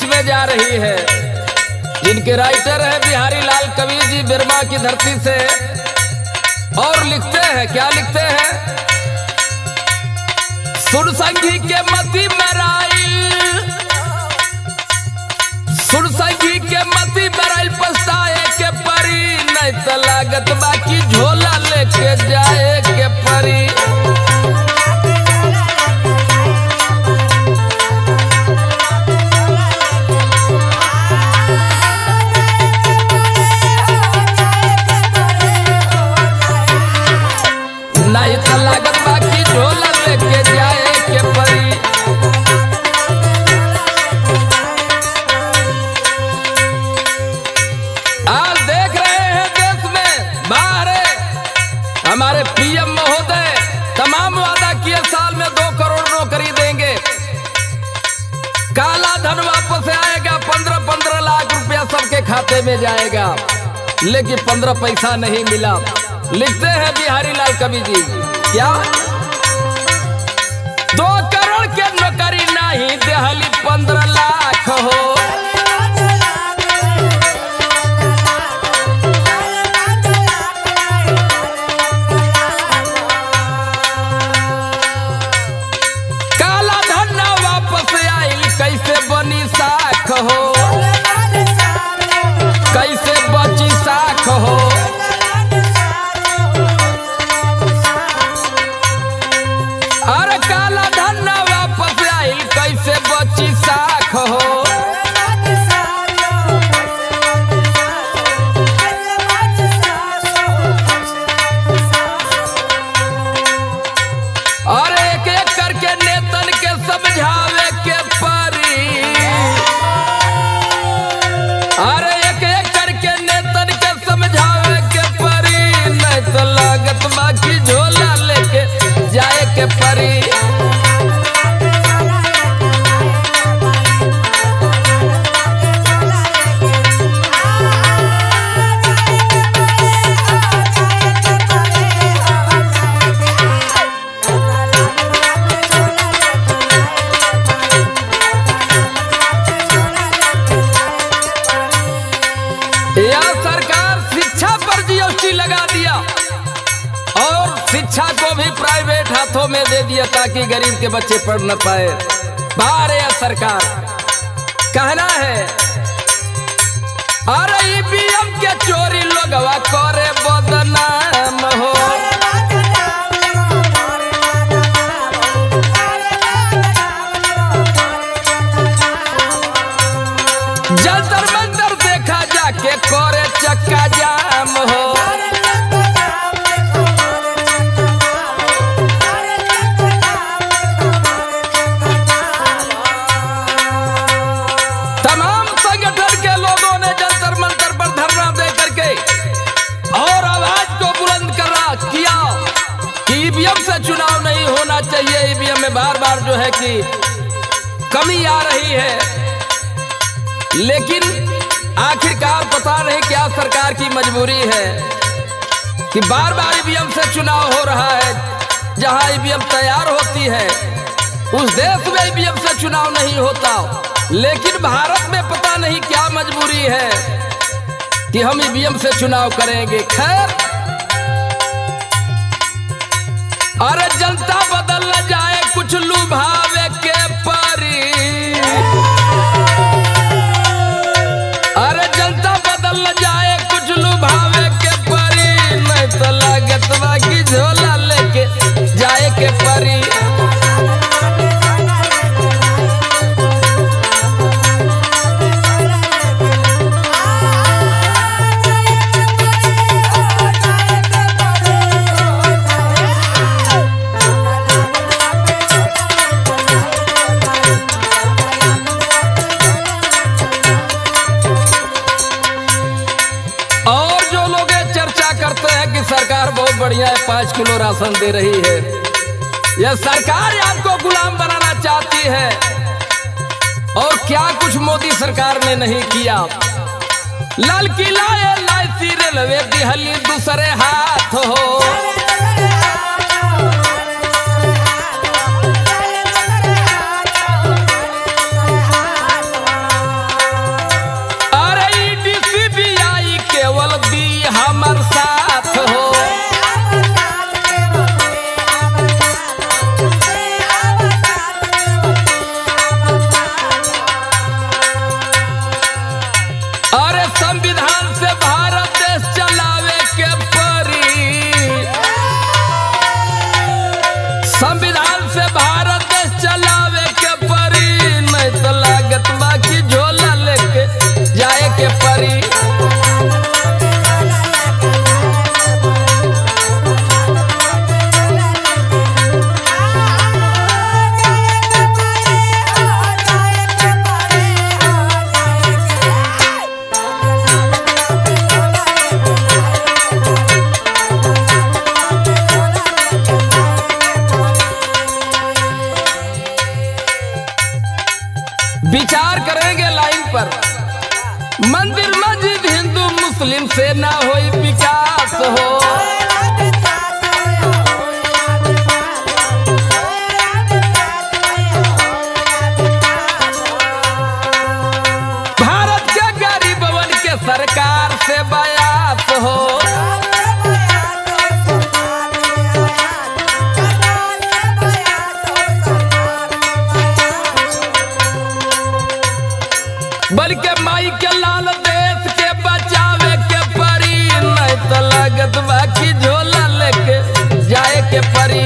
में जा रही है, जिनके राइटर है बिहारी लाल कवि जी बिरमा की धरती से। और लिखते हैं, क्या लिखते हैं? सुर संगी के मति मराइल, सुर संगी के मति मराइल, पछताए के परी नहीं तो लागत बाकी झोला लेके जाए के परी। नहीं तो लागत बाकी झोला लेके जाए के परी। आज देख रहे हैं देश में बाहर हमारे पीएम महोदय तमाम वादा किए, साल में 2 करोड़ नौकरी देंगे, काला धन वापस आएगा, 15-15 लाख रुपया सबके खाते में जाएगा, लेकिन 15 पैसा नहीं मिला। लिखते हैं बिहारी लाल कवि जी, क्या 2 करोड़ के नौकरी नहीं देहली 15 लाख हो। काला धन वापस आई, कैसे बनी साख हो, कैसे बची साख हो। अरे काला धन वापस आई, कैसे बची साख हो। और एक एक करके नेतन के समझावे के परी, अरे एक एक करके नेतन के समझावे के परी, नहीं तो लागत बाकी झोला लेके जाए के परी। यह सरकार शिक्षा पर जीएसटी लगा दिया और शिक्षा को भी प्राइवेट हाथों में दे दिया ताकि गरीब के बच्चे पढ़ न पाए। बाहर यह सरकार कहना है, अरे ईवीएम के चोरी लोगवा करे बदनाम हो। जंतर मंतर देखा जाके करे चक्का जाम हो। तमाम संगठन के लोगों ने जंतर मंतर पर धरना दे करके और आवाज को बुलंद किया कि ईवीएम से चुनाव नहीं होना चाहिए। ईवीएम में बार बार जो है कि कमी आ रही है, लेकिन आखिरकार पता नहीं क्या सरकार की मजबूरी है कि बार बार ईवीएम से चुनाव हो रहा है। जहां ईवीएम तैयार होती है उस देश में ईवीएम से चुनाव नहीं होता, लेकिन भारत में पता नहीं क्या मजबूरी है कि हम ईवीएम से चुनाव करेंगे। खैर, अरे जनता बदल न जाए, कुछ लुभावे के परी। अरे जनता बदल न जाए, कुछ लुभावे के परी, नहीं तो लागत बाकी झोला लेके जाए के परी। सरकार बहुत बढ़िया है, 5 किलो राशन दे रही है। यह सरकार आपको गुलाम बनाना चाहती है, और क्या कुछ मोदी सरकार ने नहीं किया। लाल किला LIC रेलवे दिहली दूसरे हाथ हो। रहेंगे लाइन पर। मंदिर मस्जिद हिंदू मुस्लिम से ना होई विकास हो। भारत के गरीबवन के सरकार से बयास हो। बल्कि माई के लाल देश के बचावे के परी, नहीं तो लागत बाकी झोला लेके जाए के परी।